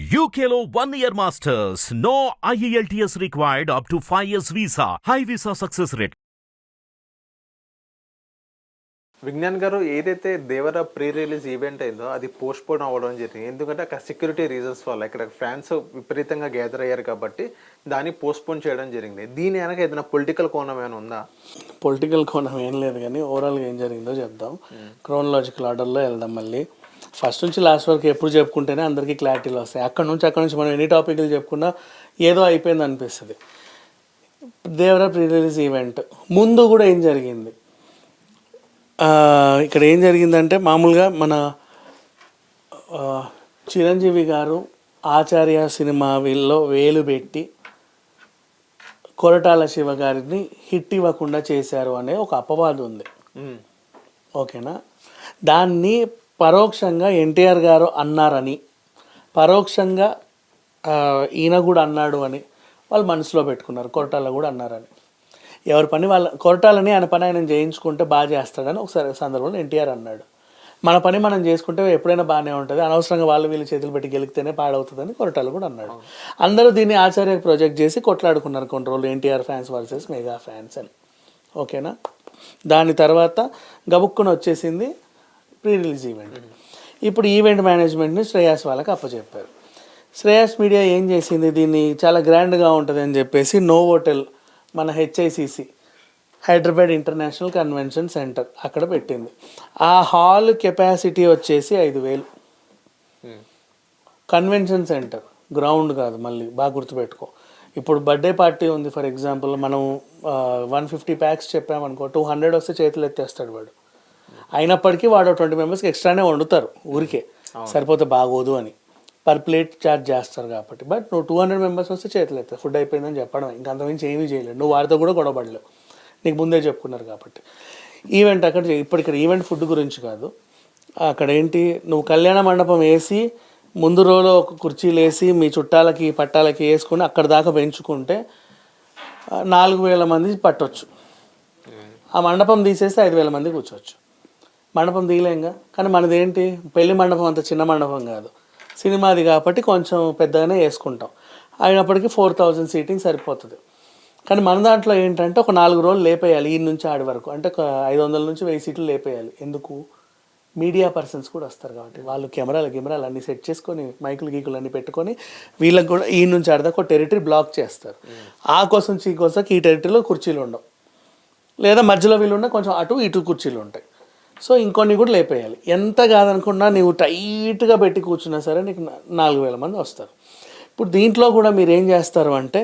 UKLO 1 year masters. No IELTS required up to 5 years visa. High visa success rate. Vignan గారు ఏదైతే దేవర pre release event అయిందో అది post phone అవ్వడం జరిగింది. ఎందుకంటే అక్కడ సెక్యూరిటీ రీజన్స్ వల్ల ఇక్కడ ఫ్యాన్స్ విపరీతంగా గ్యాదర్ అయ్యారు కాబట్టి దాన్ని పోస్ట్ పోన్ చేయడం జరిగింది. దీని వెనక ఏదైనా పొలిటికల్ కోణం ఏమైనా ఉందా? పొలిటికల్ కోణం ఏం లేదు, కానీ ఓవరాల్గా ఏం జరిగిందో చెప్దాం. క్రోనలాజికల్ ఆర్డర్లో వెళ్దాం. మళ్ళీ ఫస్ట్ నుంచి లాస్ట్ వరకు ఎప్పుడు చెప్పుకుంటేనే అందరికీ క్లారిటీలు వస్తాయి. అక్కడ నుంచి మనం ఎన్ని టాపిక్లు చెప్పుకున్నా ఏదో అయిపోయింది అనిపిస్తుంది. దేవర ప్రీ రిలీజ్ ఈవెంట్ ముందు కూడా ఏం జరిగింది, ఇక్కడ ఏం జరిగిందంటే మామూలుగా మన చిరంజీవి గారు ఆచార్య సినిమా వీళ్ళలో వేలు పెట్టి కొరటాల శివ గారిని హిట్ ఇవ్వకుండా చేశారు అనే ఒక అపవాదం ఉంది. ఓకేనా, దాన్ని పరోక్షంగా ఎన్టీఆర్ గారు అన్నారని, పరోక్షంగా ఈయన కూడా అన్నాడు అని వాళ్ళు మనసులో పెట్టుకున్నారు. కొరటాల కూడా అన్నారని. ఎవరి పని వాళ్ళ, కొరటాలని ఆయన పని ఆయన చేయించుకుంటే బాగా చేస్తాడని ఒకసారి సందర్భంలో ఎన్టీఆర్ అన్నాడు. మన పని మనం చేసుకుంటే ఎప్పుడైనా బాగానే ఉంటుంది, అనవసరంగా వాళ్ళు వీళ్ళు చేతులు పెట్టి గెలికితేనే పాడవుతుందని కొరటాల కూడా అన్నాడు. అందరూ దీన్ని ఆచార్య ప్రాజెక్ట్ చేసి కొట్లాడుకున్నారు కొన్ని రోజులు, NTR fans versus mega fans అని. ఓకేనా, దాని తర్వాత గబుక్కున వచ్చేసింది ప్రీ రిలీజ్ ఈవెంట్. ఇప్పుడు ఈవెంట్ మేనేజ్మెంట్ని శ్రేయాస్ వాళ్ళకి అప్పచెప్పారు. శ్రేయాస్ మీడియా ఏం చేసింది, దీన్ని చాలా గ్రాండ్గా ఉంటుంది అని చెప్పేసి నోవోటెల్ మన HICC Hyderabad international convention centre అక్కడ పెట్టింది. ఆ హాల్ కెపాసిటీ వచ్చేసి 5,000. కన్వెన్షన్ సెంటర్, గ్రౌండ్ కాదు. మళ్ళీ బాగా గుర్తుపెట్టుకో. ఇప్పుడు బర్త్డే పార్టీ ఉంది ఫర్ ఎగ్జాంపుల్, మనం 150 ప్యాక్స్ చెప్పామనుకో, 200 వస్తే చేతులు ఎత్తేస్తాడు వాడు. అయినప్పటికీ వాడు 20 మెంబర్స్కి ఎక్స్ట్రానే వండుతారు ఊరికే, సరిపోతే బాగోదు అని. పర్ ప్లేట్ ఛార్జ్ చేస్తారు కాబట్టి. బట్ నువ్వు 200 మెంబర్స్ వస్తే చేతులు ఎత్తావు, ఫుడ్ అయిపోయిందని చెప్పడం, ఇంకా అంతమించి ఏమీ చేయలేవు. నువ్వు వారితో కూడా గొడవపడలేవు, నీకు ముందే చెప్పుకున్నారు కాబట్టి. ఈవెంట్ అక్కడ ఇప్పుడు ఇక్కడ ఈవెంట్ ఫుడ్ గురించి కాదు. అక్కడ ఏంటి, నువ్వు కళ్యాణ మండపం వేసి ముందు రోజులో ఒక కుర్చీలు వేసి మీ చుట్టాలకి పట్టాలకి వేసుకొని అక్కడ దాకా పెంచుకుంటే 4,000 మంది పట్టవచ్చు. ఆ మండపం తీసేస్తే 5,000 మంది కూర్చోవచ్చు. మండపం తీయలేంగా. కానీ మనది ఏంటి, పెళ్లి మండపం అంత చిన్న మండపం కాదు, సినిమాది కాబట్టి కొంచెం పెద్దగానే వేసుకుంటాం. అయినప్పటికీ 4,000 సీటింగ్ సరిపోతుంది. కానీ మన దాంట్లో ఏంటంటే ఒక 4 రోజులు లేపేయాలి, ఈ నుంచి ఆడి వరకు. అంటే 500 నుంచి 1000 సీట్లు లేపేయాలి. ఎందుకు, మీడియా పర్సన్స్ కూడా వస్తారు కాబట్టి వాళ్ళు కెమెరాలు అన్నీ సెట్ చేసుకొని మైకులు గీకులు అన్నీ పెట్టుకొని వీళ్ళకి కూడా ఈ నుంచి ఆడదాకా ఒక టెరిటరీ బ్లాక్ చేస్తారు. ఆ కోసం ఈ టెరిటరీలో కుర్చీలు ఉండవు, లేదా మధ్యలో వీళ్ళు ఉన్న కొంచెం అటు ఇటు కుర్చీలు ఉంటాయి. సో ఇంకొన్ని కూడా లేపేయాలి. ఎంత కాదనుకున్నా నీవు టైట్గా పెట్టి కూర్చున్నా సరే నీకు 4,000 మంది వస్తారు. ఇప్పుడు దీంట్లో కూడా మీరు ఏం చేస్తారు అంటే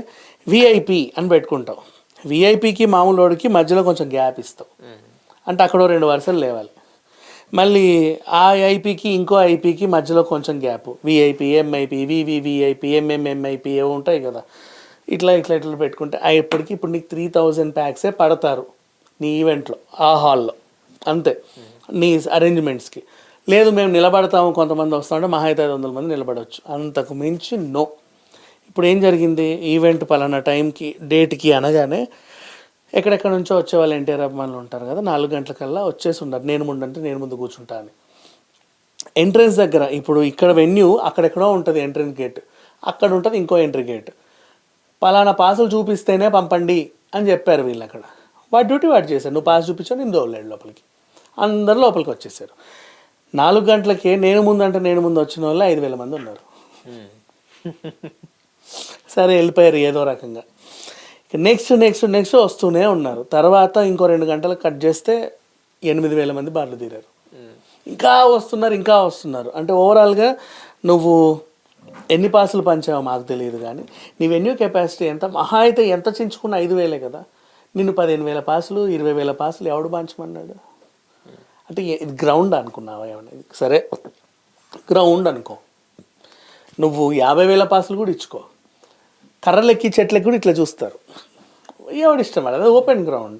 VIP అని పెట్టుకుంటావు. VIPకి మామూలుడికి మధ్యలో కొంచెం గ్యాప్ ఇస్తావు, అంటే అక్కడ 2 వరుసలు లేవాలి. మళ్ళీ ఆ ఐపీకి ఇంకో ఐపీకి మధ్యలో కొంచెం gap, VIP, MIP, VVVIP, MMMIP ఏవో ఉంటాయి కదా. ఇట్లా పెట్టుకుంటే ఇప్పుడు నీకు 3,000 ప్యాక్సే పడతారు నీ ఈవెంట్లో, ఆ హాల్లో. అంతే నీ అరేంజ్మెంట్స్కి. లేదు మేము నిలబడతాము, కొంతమంది వస్తామంటే మహా అయితే 500 మంది నిలబడవచ్చు, అంతకు మించి నో. ఇప్పుడు ఏం జరిగింది, ఈవెంట్ పలానా టైంకి డేట్కి అనగానే ఎక్కడెక్కడ నుంచో వచ్చే వాళ్ళు ఎన్టీఆర్ అభిమానులు ఉంటారు కదా, 4 గంటలకల్లా వచ్చేసి ఉన్నారు. నేను ముందు కూర్చుంటా అని. ఎంట్రన్స్ దగ్గర ఇప్పుడు ఇక్కడ వెన్యూ అక్కడెక్కడో ఉంటుంది ఎంట్రన్స్ గేట్, అక్కడ ఉంటుంది ఇంకో ఎంట్రీ గేట్. పలానా పాసులు చూపిస్తేనే పంపండి అని చెప్పారు వీళ్ళు. అక్కడ వాడి డ్యూటీ వాడు చేశారు. నువ్వు పాస్ చూపించావు, నేను దోలేడు లోపలికి. అందరు లోపలికి వచ్చేసారు. 4 గంటలకే నేను ముందు వచ్చిన వాళ్ళు 5,000 మంది ఉన్నారు. సరే వెళ్ళిపోయారు ఏదో రకంగా. నెక్స్ట్ వస్తూనే ఉన్నారు. తర్వాత ఇంకో 2 గంటలకు కట్ చేస్తే 8,000 మంది బార్లు తీరారు. ఇంకా వస్తున్నారు. అంటే ఓవరాల్గా నువ్వు ఎన్ని పాసులు పంచావో మాకు తెలియదు, కానీ నీ వెన్యూ కెపాసిటీ ఎంత, మహా అయితే ఎంత చించుకున్న 5,000 కదా. నిన్ను 15,000 పాసులు 20,000 పాసులు ఎవడు పంచమన్నాడు? అంటే ఇది గ్రౌండ్ అనుకున్నావా ఏమన్నా? సరే గ్రౌండ్ అనుకో, నువ్వు 50,000 పాసులు కూడా ఇచ్చుకో. కర్రలెక్కి చెట్లెక్కి కూడా ఇట్లా చూస్తారు, ఎవడిష్టం అది ఓపెన్ గ్రౌండ్.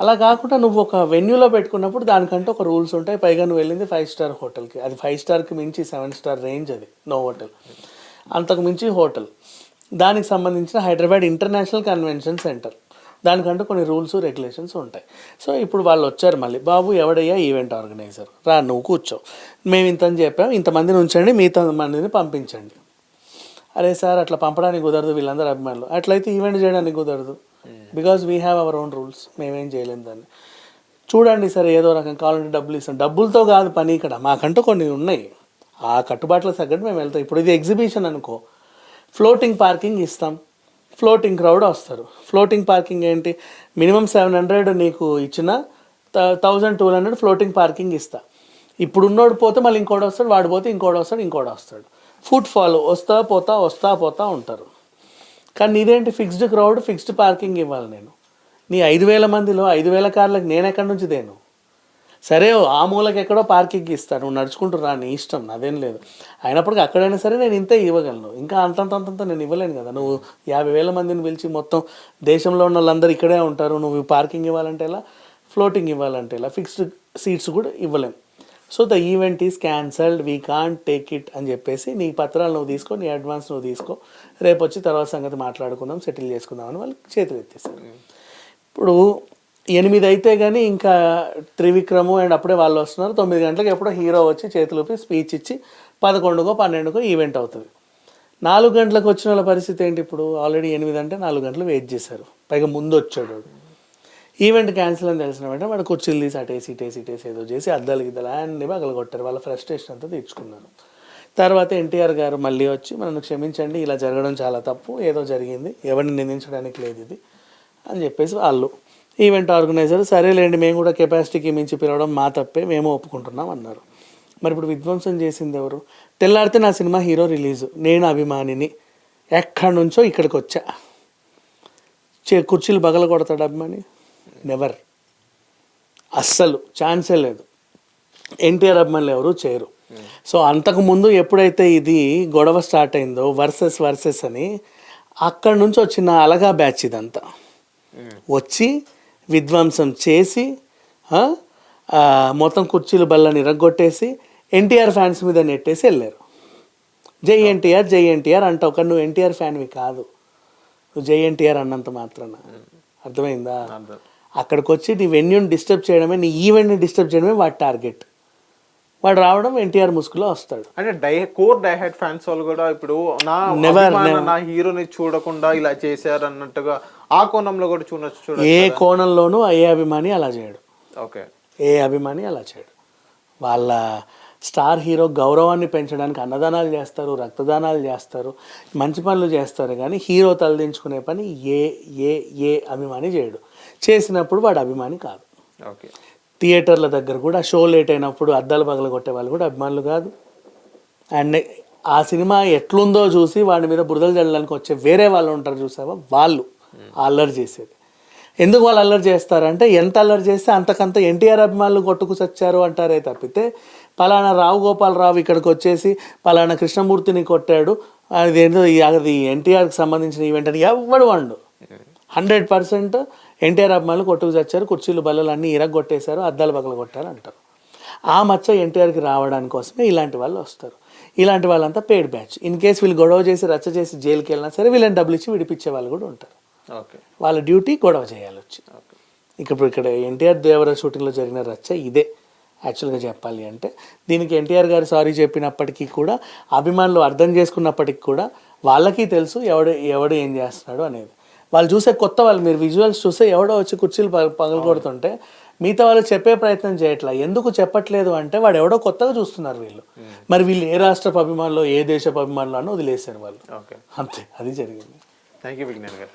అలా కాకుండా నువ్వు ఒక వెన్యూలో పెట్టుకున్నప్పుడు దానికంటే ఒక రూల్స్ ఉంటాయి. పైగా నువ్వు వెళ్ళింది 5 స్టార్ హోటల్కి, అది 5 స్టార్కి మించి 7 స్టార్ రేంజ్, అది నోవోటెల్, అంతకు మించి హోటల్. దానికి సంబంధించిన హైదరాబాద్ ఇంటర్నేషనల్ కన్వెన్షన్ సెంటర్, దానికంటూ కొన్ని రూల్స్ రెగ్యులేషన్స్ ఉంటాయి. సో ఇప్పుడు వాళ్ళు వచ్చారు మళ్ళీ, బాబు ఎవడయ్యా ఈవెంట్ ఆర్గనైజర్, రా నువ్వు కూర్చో, మేము ఇంతని చెప్పాము, ఇంతమందిని ఉంచండి, మిగతా మందిని పంపించండి. అరే సార్ అట్లా పంపడానికి కుదరదు, వీళ్ళందరూ అభిమానులు, అట్లయితే ఈవెంట్ చేయడానికి కుదరదు. Because we have our own rules, మేమేం చేయలేము దాన్ని. చూడండి సరే ఏదో రకం కావాలంటే డబ్బులు ఇస్తాం, డబ్బులతో కాదు పని ఇక్కడ, మాకంటూ కొన్ని ఉన్నాయి, ఆ కట్టుబాట్లకు తగ్గట్టు మేము వెళ్తాం. ఇప్పుడు ఇది ఎగ్జిబిషన్ అనుకో, ఫ్లోటింగ్ పార్కింగ్ ఇస్తాం, ఫ్లోటింగ్ క్రౌడ్ వస్తారు. ఫ్లోటింగ్ పార్కింగ్ ఏంటి, మినిమం 700 నీకు ఇచ్చిన 1200 ఫ్లోటింగ్ పార్కింగ్ ఇస్తా. ఇప్పుడు ఉన్నోడు పోతే మళ్ళీ ఇంకోటి వస్తాడు, వాడు పోతే ఇంకోటి వస్తాడు, ఇంకోటి వస్తాడు, ఫుట్ ఫాల్ వస్తా పోతా ఉంటారు. కానీ నీదేంటి ఫిక్స్డ్ క్రౌడ్, ఫిక్స్డ్ పార్కింగ్ ఇవ్వాలి నేను. నీ 5000 మందిలో 5000 కార్లకు నేను ఎక్కడి నుంచి దేను? సరే ఆ మూలకి ఎక్కడో పార్కింగ్ ఇస్తాను, నువ్వు నడుచుకుంటూ రా, నీ ఇష్టం, నాదేం లేదు. అయినప్పటికీ అక్కడైనా సరే నేను ఇంతే ఇవ్వగలను, ఇంకా అంతంత నేను ఇవ్వలేను కదా. నువ్వు 50,000 మందిని పిలిచి మొత్తం దేశంలో ఉన్న వాళ్ళందరూ ఇక్కడే ఉంటారు, నువ్వు పార్కింగ్ ఇవ్వాలంటే ఎలా, ఫ్లోటింగ్ ఇవ్వాలంటే ఎలా, ఫిక్స్డ్ సీట్స్ కూడా ఇవ్వలేం. So the event is cancelled, we can't take it అని చెప్పేసి నీ పత్రాలు నువ్వు తీసుకో, నీ అడ్వాన్స్ నువ్వు తీసుకో, రేపు వచ్చి తర్వాత సంగతి మాట్లాడుకుందాం, సెటిల్ చేసుకుందాం అని వాళ్ళు చేతులు ఎత్తేసారు. ఇప్పుడు 8 అయితే కానీ ఇంకా త్రివిక్రము అండ్ అప్పుడే వాళ్ళు వస్తున్నారు. 9 గంటలకు ఎప్పుడో హీరో వచ్చి చేతులపై స్పీచ్ ఇచ్చి 11కో 12కో ఈవెంట్ అవుతుంది. 4 గంటలకు వచ్చిన వాళ్ళ పరిస్థితి ఏంటి? ఇప్పుడు ఆల్రెడీ 8 అంటే 4 గంటలు వెయిట్ చేశారు, పైగా ముందు వచ్చాడు. ఈవెంట్ క్యాన్సిల్ అని తెలిసిన వెంటనే వాడు కుర్చీలు తీసి అటేసి ఏదో చేసి అద్దాలు గిద్దలు అన్నీ పగలగొట్టారు, వాళ్ళ ఫ్రస్ట్రేషన్ అంతా తీర్చుకున్నారు. తర్వాత ఎన్టీఆర్ గారు మళ్ళీ వచ్చి మనల్ని క్షమించండి, ఇలా జరగడం చాలా తప్పు, ఏదో జరిగింది, ఎవరిని నిందించడానికి లేదు ఇది అని చెప్పేసి వాళ్ళు ఈవెంట్ ఆర్గనైజర్ సరేలేండి మేము కూడా కెపాసిటీకి మించి పిలవడం మా తప్పే, మేము ఒప్పుకుంటున్నాం అన్నారు. మరి ఇప్పుడు విధ్వంసం చేసింది ఎవరు? తెల్లారితే నా సినిమా హీరో రిలీజు, నేను అభిమానిని, ఎక్కడి నుంచో ఇక్కడికి వచ్చా, కుర్చీలు బగల కొడతాడు అభిమాని? నెవర్, అస్సలు ఛాన్సే లేదు. ఎన్టీఆర్ అభిమానులు ఎవరు చేయరు. సో అంతకుముందు ఎప్పుడైతే ఇది గొడవ స్టార్ట్ అయిందో వర్సెస్ అని, అక్కడి నుంచి వచ్చిన అలగా బ్యాచ్ ఇదంతా వచ్చి విధ్వంసం చేసి మొత్తం కుర్చీలు బల్లని ఇరగొట్టేసి ఎన్టీఆర్ ఫ్యాన్స్ మీద నెట్టేసి వెళ్ళారు. జై ఎన్టీఆర్ అంటావు, కానీ నువ్వు ఎన్టీఆర్ ఫ్యాన్వి కాదు, నువ్వు జై ఎన్టీఆర్ అన్నంత మాత్రాన. అర్థమైందా? అక్కడికి వచ్చి నీ వెన్యూని డిస్టర్బ్ చేయడమే, నీ ఈవెంట్ని డిస్టర్బ్ చేయడమే వాడి టార్గెట్. వాడు రావడం ఎన్టీఆర్ ముసుగులో వస్తాడు. అంటే డైహెడ్ ఫ్యాన్స్ వాళ్ళు కూడా ఇప్పుడు నా హీరోని చూడకుండా ఇలా చేశారు అన్నట్టుగా ఆ కోణంలో కూడా చూడొచ్చు. ఏ కోణంలోనూ ఏ అభిమాని అలా చేయడు. ఓకే, ఏ అభిమాని అలా చేయడు. వాళ్ళ స్టార్ హీరో గౌరవాన్ని పెంచడానికి అన్నదానాలు చేస్తారు, రక్తదానాలు చేస్తారు, మంచి పనులు చేస్తారు, కానీ హీరో తలదించుకునే పని ఏ అభిమాని చేయడు. చేసినప్పుడు వాడు అభిమాని కాదు. ఓకే, థియేటర్ల దగ్గర కూడా షో లేట్ అయినప్పుడు అద్దాలు పగల కొట్టే వాళ్ళు కూడా అభిమానులు కాదు. అండ్ ఆ సినిమా ఎట్లుందో చూసి వాడి మీద బురదలు జల్లడానికి వచ్చే వేరే వాళ్ళు ఉంటారు చూసావా, వాళ్ళు అల్లరి చేసేది. ఎందుకు వాళ్ళు అల్లరి చేస్తారంటే, ఎంత అల్లరి చేస్తే అంతకంత ఎన్టీఆర్ అభిమానులు కొట్టుకు చచ్చారు అంటారే తప్పితే, పలానా రావు గోపాలరావు ఇక్కడికి వచ్చేసి పలానా కృష్ణమూర్తిని కొట్టాడు, అది ఎన్టీఆర్కి సంబంధించిన ఈవెంట్ అని ఎవడు వండు. 100% ఎన్టీఆర్ అభిమానులు కొట్టుకు చచ్చారు, కుర్చీలు బల్లలు అన్నీ ఇరగొట్టేశారు, అద్దాలు పగలు కొట్టారు అంటారు. ఆ మచ్చ ఎన్టీఆర్కి రావడానికి కోసమే ఇలాంటి వాళ్ళు వస్తారు. ఇలాంటి వాళ్ళంతా పెయిడ్ బ్యాచ్. ఇన్ కేసు వీళ్ళు గొడవ చేసి రచ్చ చేసి జైలుకి వెళ్ళినా సరే వీళ్ళని డబ్బులు ఇచ్చి విడిపించే వాళ్ళు కూడా ఉంటారు. ఓకే, వాళ్ళ డ్యూటీ గొడవ చేయాలి వచ్చి. ఇక్కడ ఎన్టీఆర్ దేవర షూటింగ్లో జరిగిన రచ్చ ఇదే యాక్చువల్గా చెప్పాలి అంటే. దీనికి ఎన్టీఆర్ గారు సారీ చెప్పినప్పటికీ కూడా, అభిమానులు అర్థం చేసుకున్నప్పటికీ కూడా వాళ్ళకి తెలుసు ఎవడు ఏం చేస్తున్నాడు అనేది. వాళ్ళు చూసే కొత్త వాళ్ళు, మీరు విజువల్స్ చూస్తే ఎవడో వచ్చి కుర్చీలు పగలగొడుతుంటే మిగతా వాళ్ళు చెప్పే ప్రయత్నం చేయట్లా. ఎందుకు చెప్పట్లేదు అంటే, వాడు ఎవడో కొత్తగా చూస్తున్నారు వీళ్ళు. మరి వీళ్ళు ఏ రాష్ట్రపు అభిమానులు, ఏ దేశపు అభిమానులు అని వదిలేశారు వాళ్ళు. అంతే, అది జరిగింది. థ్యాంక్ యూ విజ్ఞాన్ గారు.